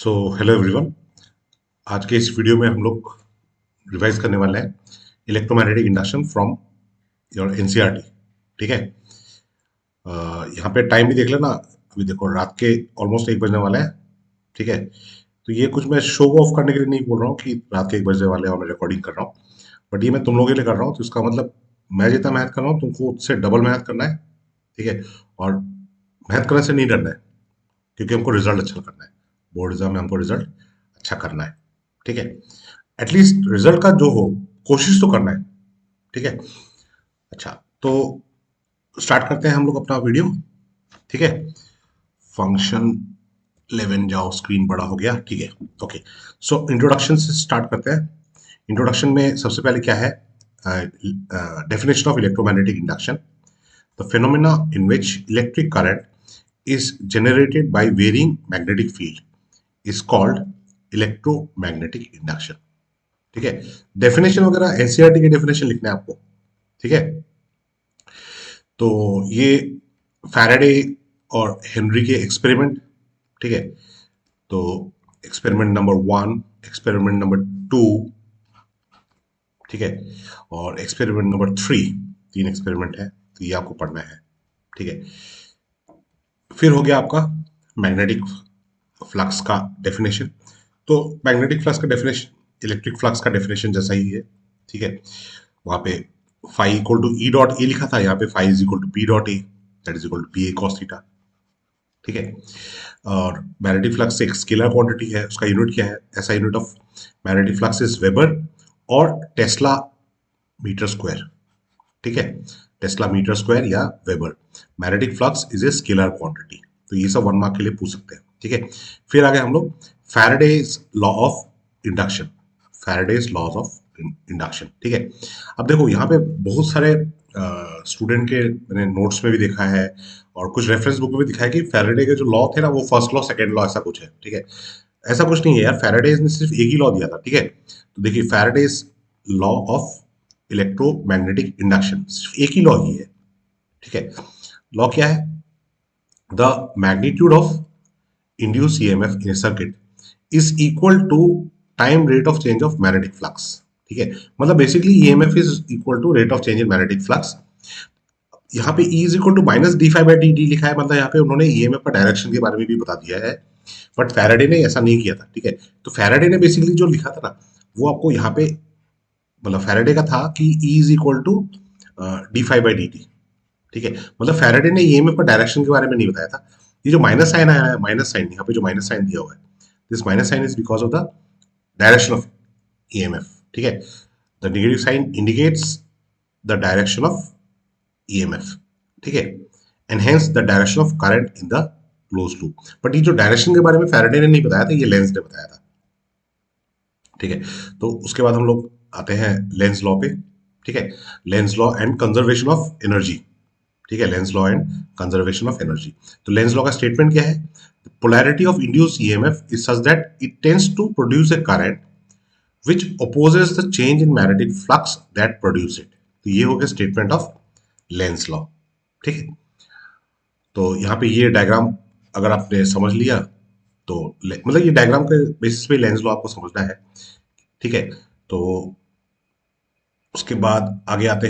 So hello everyone. आज के इस वीडियो में हम लोग रिवाइज करने वाले हैं electromagnetic induction from your NCERT. ठीक है। यहाँ पे टाइम भी देख लेना। अभी देखो रात के ऑलमोस्ट 1 बजने वाला है। ठीक है। तो ये कुछ मैं शो ऑफ करने के लिए नहीं बोल रहा हूँ कि रात के 1 बजने वाले हैं और मैं रिकॉर्डिंग कर रहा हूँ, बट ये मैं तुम लोगों के लिए कर रहा हूँ। तो इसका मतलब मैं जितना मेहनत कर रहा हूँ तुमको उससे डबल मेहनत करना है। ठीक है। और मेहनत करने से नहीं डरना है, क्योंकि हमको रिजल्ट अच्छा करना है। बोर्ड एग्जाम में हमको रिजल्ट अच्छा करना है। ठीक है। एटलीस्ट रिजल्ट का जो हो, कोशिश तो करना है। ठीक है। अच्छा, तो स्टार्ट करते हैं हम लोग अपना वीडियो। ठीक है। फंक्शन 11 जाओ, स्क्रीन बड़ा हो गया। ठीक है। ओके। सो इंट्रोडक्शन से स्टार्ट करते हैं। इंट्रोडक्शन में सबसे पहले क्या है? Definition of electromagnetic induction: the phenomena in which electric current is generated by varying magnetic field is called electromagnetic induction। ठीक है। डेफिनेशन वगैरह एनसीईआरटी की डेफिनेशन लिखना है आपको। ठीक है। तो ये फैराडे और हेनरी के एक्सपेरिमेंट। ठीक है। तो एक्सपेरिमेंट नंबर 1, एक्सपेरिमेंट नंबर 2, ठीक है, और एक्सपेरिमेंट नंबर 3, 3 एक्सपेरिमेंट है, तो ये आपको पढ़ना है। ठीक है। फिर हो गया आपका मैग्नेटिक फ्लक्स का डेफिनेशन। तो मैग्नेटिक फ्लक्स का डेफिनेशन इलेक्ट्रिक फ्लक्स का डेफिनेशन जैसा ही है। ठीक है। वहां पे phi equal to E dot A लिखा था, यहाँ पे phi is equal to B dot A, that is equal to B A cos theta. ठीक है। और मैग्नेटिक फ्लक्स एक स्केलर क्वांटिटी है, उसका यूनिट क्या है? ऐसा unit of magnetic flux is weber और टेस्ला मीटर स्क्वायर। ठीक है। टेस्ला मीटर स्क्वायर या weber. Magnetic flux is a scalar quantity. तो ये सब 1 मार्क के लिए पूछ सकते हैं। ठीक है। फिर आगे हम लोग Faraday's law of induction, Faraday's laws of induction. ठीक है। अब देखो यहाँ पे बहुत सारे स्टूडेंट के मैंने नोट्स में भी देखा है और कुछ रेफरेंस बुक में भी दिखा है कि फैराडे के जो लॉ थे ना, वो फर्स्ट लॉ सेकंड लॉ ऐसा कुछ है। ठीक है। ऐसा कुछ नहीं है यार, फैराडे ने सिर्फ एक ही लॉ दिया था। ठीक है। तो देखिए, Faraday's law of electromagnetic induction सिर्फ एक ही लॉ ही है। ठीक है। लॉ क्या है? The magnitude of induced EMF in a circuit is equal to time rate of change of magnetic flux। ठीक है। मतलब basically EMF is equal to rate of change in magnetic flux. यहाँ पे E is equal to minus D phi by D T लिखा है, मतलब यहाँ पे उन्होंने EMF का डायरेक्शन के बारे में भी बता दिया है। बट फैराडे ने ऐसा नहीं किया था। ठीक है। तो फैराडे ने बेसिकली जो लिखा था ना, वो आपको यहाँ पे, मतलब फैराडे का था कि E is equal to D phi by D T. ठीक है। मतलब फैराडे ने ईएमएफ का डायरेक्शन के बारे में नहीं बताया था। ये जो माइनस साइन आया है, माइनस साइन यहाँ पे जो माइनस साइन दिया हुआ है, this minus sign is because of the direction of EMF. ठीक है। The negative sign indicates the direction of EMF. ठीक है। And hence the direction of current in the close loop. But ये जो direction के बारे में फैराडे ने नहीं बताया था, ये लेंस ने बताया था। ठीक है। तो उसके बाद हम लोग आते हैं लेंस लॉ पे। ठीक है। Lenz law and conservation of energy. ठीक है। Lenz law and conservation of energy. तो लेंस लॉ का स्टेटमेंट क्या है? Polarity of induced EMF is such that it tends to produce a current which opposes the change in magnetic flux that produce it। तो ये हो गया statement of Lenz law. ठीक है। तो यहाँ पे ये डायग्राम अगर आपने समझ लिया तो मतलब ये डायग्राम के बेसिस पे लेंस लॉ आपको समझना है। ठीक है। तो उसके बाद आगे आते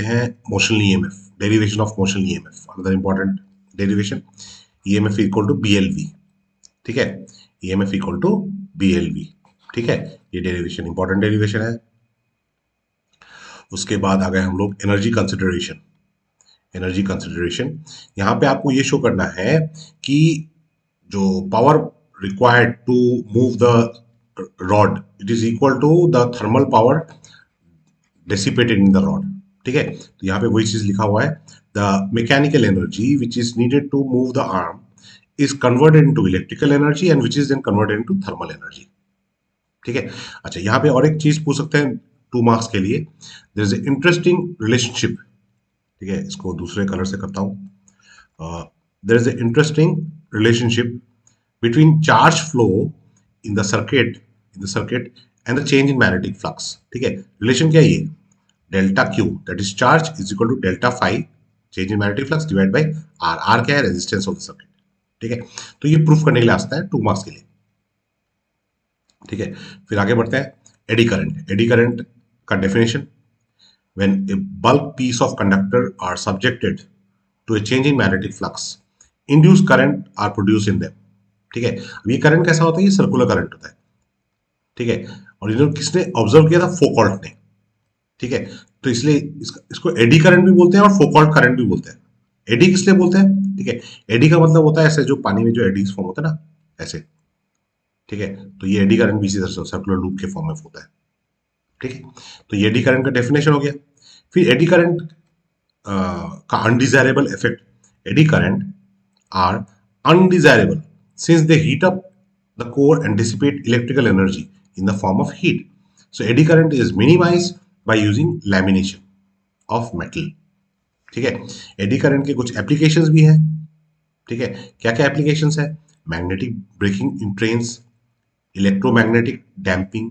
हैं motion EMF, derivation of motion EMF, another important derivation. EMF equal to BLV. ठीक है। EMF equal to BLV. ठीक है। ये डेरिवेशन इंपॉर्टेंट डेरिवेशन है। उसके बाद आ गए हम लोग एनर्जी कंसिडरेशन। एनर्जी कंसिडरेशन, यहाँ पे आपको ये शो करना है कि जो power required to move the rod, it is equal to the thermal power dissipated in the rod. ठीक है। तो यहाँ पे वही चीज लिखा हुआ है, the mechanical energy which is needed to move the arm is converted into electrical energy and which is then converted into thermal energy। ठीक है। अच्छा, यहाँ पे और एक चीज पूछ सकते हैं 2 मार्क्स के लिए, देयर इज इंटरेस्टिंग रिलेशनशिप। ठीक है। इसको दूसरे कलर से करता हूं। There is interesting relationship between charge flow in the circuit and the change in magnetic flux. ठीक है। रिलेशन क्या है ये? Delta Q, that is charge, is equal to delta phi change in magnetic flux divide by R. R क्या है? Resistance of the circuit. ठीक है। तो ये प्रूफ करने के लिए आता है 2 मार्क्स के लिए। ठीक है, फिर आगे बढ़ते हैं। एडी करंट, एडी करंट का definition, when a bulk piece of conductor are subjected to a change in magnetic flux, induced current are produced in them। ठीक है, अब ये करंट कैसा होता है? ये सर्कुलर करंट होता है। ठीक है, और इन्होंने किसने ऑब्जर्व किया था? फोकॉल्ट ने। ठीक है, तो इसलिए इसको एडी करंट भी बोलते हैं और फोकॉल्ट करंट भी बोलते हैं। एडी किस लिए बोलते हैं? ठीक है, एडी का मतलब होता है ऐसे जो पानी में जो एडीज फॉर्म होता है ना, ऐसे। ठीक है, तो ये एडी करंट भी इसी तरह से सर्कुलर लूप के फॉर्म में होता है। ठीक है, तो ये एडी करंट का डेफिनेशन हो गया। फिर एडी करंट का undesirable effect, eddy current are undesirable since they heat up the core and dissipate electrical energy in the form of heat. So eddy current is minimized by using lamination of metal। ठीक है, eddy current के कुछ applications भी हैं। ठीक है, क्या क्या एप्लीकेशंस है? Magnetic braking in trains, electromagnetic damping.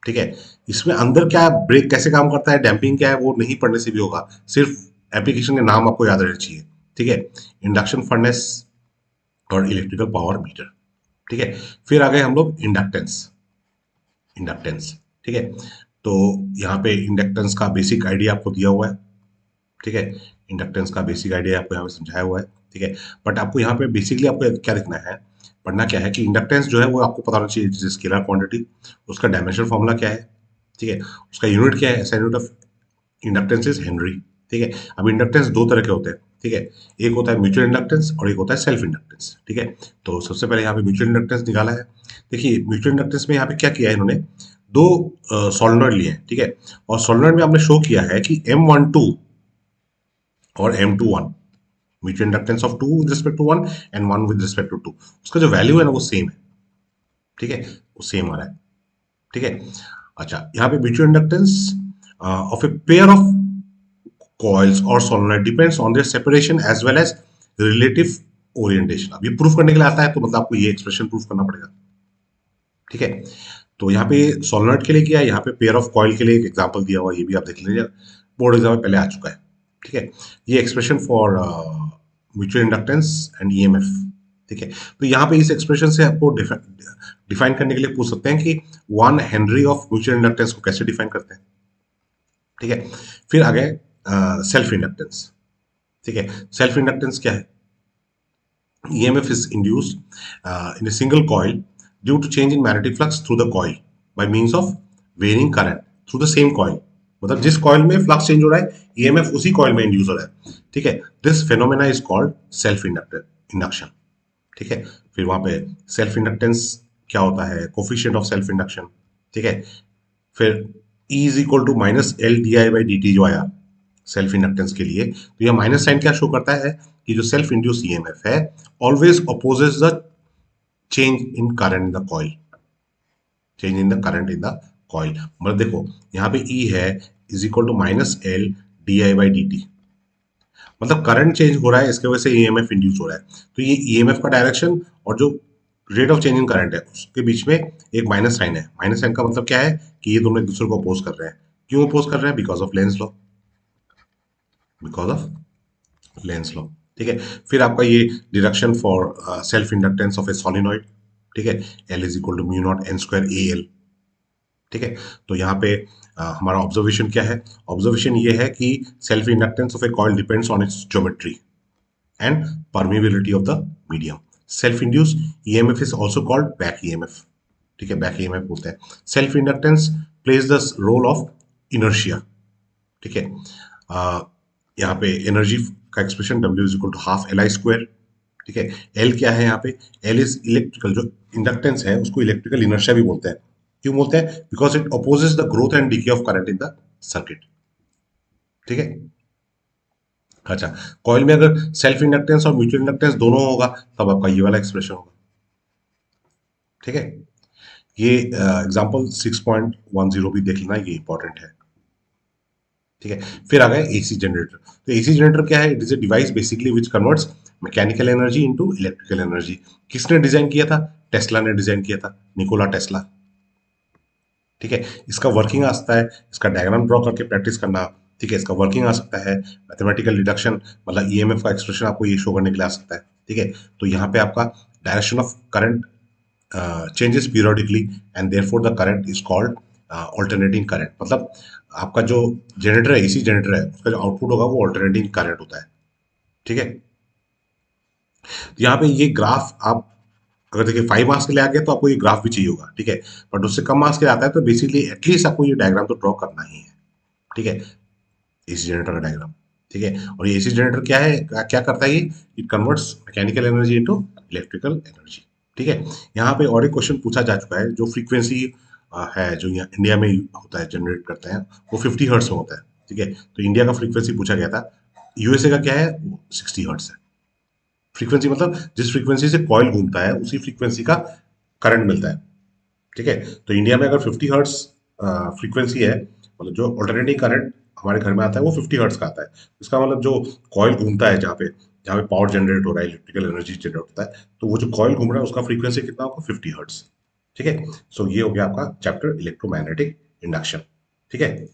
ठीक है, इसमें अंदर क्या ब्रेक कैसे काम करता है, डैम्पिंग क्या है, वो नहीं पढ़ने से भी होगा, सिर्फ एप्लीकेशन के नाम आपको याद रहना चाहिए। ठीक है, इंडक्शन फर्नेस और इलेक्ट्रिकल पावर मीटर। ठीक है, फिर आ गए हम लोग इंडक्टेंस। इंडक्टेंस, ठीक है, तो यहाँ पे इंडक्टेंस का बेसिक आइडिया आपको दिया हुआ है। ठीक है, इंडक्टेंस का बेसिक आइडिया आपको यहाँ पे समझाया हुआ है। ठीक है, बट आपको यहाँ पे बेसिकली आपको क्या लिखना है, पढ़ना क्या है कि इंडक्टेंस जो है वो आपको पता होना चाहिए, जैसे स्केलर क्वांटिटी, उसका डायमेंशन फॉर्मूला क्या है। ठीक है, उसका यूनिट क्या है, ऐसा unit of inductance is Henry. ठीक है, अब इंडक्टेंस दो तरह के होते हैं। ठीक है, एक होता है म्यूचुअल इंडक्टेंस और एक होता है सेल्फ इंडक्टेंस। ठीक है, तो सबसे पहले यहाँ पे म्यूचुअल इंडक्टेंस निकाला है। देखिए म्यूचुअल इंडक्टेंस में यहाँ पे क्या किया है इन्होंने, दो सोलेनॉइड लिए हैं। ठीक है, और सोलेनॉइड में आपने शो किया है कि M12 और M21, mutual inductance of two with respect to one and one with respect to two, उसका जो वैल्यू है ना वो सेम है। ठीक है, वो सेम आ रहा है। ठीक है, अच्छा यहाँ पे mutual inductance of a pair of coils or solenoid depends on their separation as well as relative orientation। अब ये प्रूफ करने के लिए आता है तो मतलब आपको ये एक्सप्रेशन प्रूफ करना पड़ेगा। ठीक है, तो यहाँ पे सोलेनॉइड के लिए किया है, यहाँ पे पेयर ऑफ कॉइल के लिए एक एग्जांपल दिया हुआ है, ये भी आप देख लीजिए, बोर्ड एग्जाम में पहले आ चुका है। ठीक है, ये expression for mutual inductance and EMF. ठीक है, तो यहाँ पे इस एक्सप्रेशन से आपको डिफाइन करने के लिए पूछ सकते हैं कि 1 हेनरी ऑफ म्यूचुअल इंडक्टेंस को कैसे डिफाइन करते हैं। ठीक है, फिर आ गए सेल्फ इंडक्टेंस। ठीक है, सेल्फ इंडक्टेंस क्या है? EMF is induced in a single coil due to change in magnetic flux through the coil by means of varying current through the same coil। मतलब जिस कॉइल में फ्लक्स चेंज हो रहा है, ईएमएफ उसी coil में इंड्यूस हो रहा है। ठीक है, this phenomena is called self induction. ठीक है, फिर वहां पे सेल्फ इंडक्टेंस क्या होता है, कोफिशिएंट ऑफ सेल्फ इंडक्शन। ठीक है, फिर E is equal to -L/di/dt जो आया सेल्फ इंडक्टेंस के लिए, तो यह माइनस साइन क्या शो करता है कि जो सेल्फ इंड्यूस ईएमएफ है always opposes the change in current in the coil, change in the current in the coil. मतलब देखो यहाँ पे E है इज इक्वल टू -L/di/dt, मतलब करंट चेंज हो रहा है, इसके वजह से ईएमएफ इंड्यूस हो रहा है। तो ये ईएमएफ का डायरेक्शन और जो rate of change in current है उसके बीच में एक माइनस साइन है। माइनस साइन का मतलब क्या है कि ये दोनों एक दूसरे को अपोज कर रहे हैं। क्यों अपोज कर रहे हैं? Because of Lenz law, because of Lenz law. ठीक है, फिर आपका ये deduction for self inductance of a solenoid. ठीक है, L is equal to mu naught N square AL। ठीक है, तो यहाँ पे हमारा ऑब्जर्वेशन क्या है? ऑब्जर्वेशन ये है कि self inductance of a coil depends on its geometry and permeability of the medium. Self induce EMF is also called back EMF. ठीक है, बैक ईएमएफ बोलते हैं। Self inductance plays the role of inertia. ठीक है, यहाँ पे energy का expression W is equal to half Li square. ठीक है, L क्या है यहाँ पे? L इज इलेक्ट्रिकल, जो इंडक्टेंस है उसको इलेक्ट्रिकल इनर्शिया भी बोलते हैं। क्यों बोलते हैं? Because it opposes the growth and decay of current in the circuit. ठीक है, अच्छा कॉइल में अगर सेल्फ इंडक्टेंस और म्यूचुअल इंडक्टेंस दोनों होगा तब आपका ये वाला एक्सप्रेशन होगा। ठीक है, ये एग्जांपल 6.10 भी देख लेना, ये इंपॉर्टेंट है। ठीक है, फिर आ गया एसी जनरेटर। तो एसी जनरेटर क्या है? It is a device basically which converts mechanical energy into electrical energy. किसने डिजाइन किया था? टेस्ला ने डिजाइन किया था, निकोला टेस्ला। ठीक है, इसका वर्किंग आ सकता है, इसका डायग्राम ड्रॉ करके प्रैक्टिस करना। ठीक है, इसका वर्किंग आ सकता है, मैथमेटिकल डिडक्शन मतलब ईएमएफ का एक्सप्रेशन आपको ये शो करने के लिए आ सकता है। ठीक है, तो यहाँ पे आपका direction of current changes periodically and therefore the current is called alternating current. मतलब आपका जो जनरेटर है, एसी जनरेटर है, उसका जो आउटपुट होगा वो ऑल्टरनेटिंग करंट होता है। ठीक है, तो यहाँ पे ये ग्राफ आप अगर देखिए 5 मार्क्स के लिए आ गया तो आपको ये ग्राफ भी चाहिए होगा। ठीक है, बट उससे कम मार्क्स के लिए आता है तो बेसिकली एटलीस्ट आपको ये डायग्राम तो ड्रॉ करना ही है। ठीक है, एसी जनरेटर का डायग्राम। ठीक है, और ये एसी जनरेटर क्या है, क्या करता है ये, it converts mechanical energy into electrical energy. ठीक है, यहाँ पे और एक क्वेश्चन पूछा जा चुका है, जो फ्रीक्वेंसी है जो यहाँ इंडिया में होता है जनरेट करते हैं, वो 50 हर्ट्स में होता है। ठीक है, तो इंडिया का फ्रीक्वेंसी पूछा गया था। यूएसए का क्या है, वो 60 हर्ट्स है। फ्रीक्वेंसी मतलब जिस फ्रीक्वेंसी से कॉइल घूमता है उसी फ्रीक्वेंसी का करंट मिलता है। ठीक है, तो इंडिया में अगर 50 हर्ट्स फ्रीक्वेंसी है, मतलब जो ऑल्टरनेटिंग करंट हमारे घर में आता है वो 50 हर्ट्स का आता है। इसका मतलब जो कॉइल घूमता है, जहाँ पे पावर जनरेट हो रहा है, इलेक्ट्रिकल एनर्जी जनरेट होता है, तो वो जो कॉइल घूम रहा है उसका फ्रीक्वेंसी कितना होगा, 50 हर्ट्स। ठीक है, सो ये हो गया आपका चैप्टर इलेक्ट्रोमैग्नेटिक इंडक्शन। ठीक है,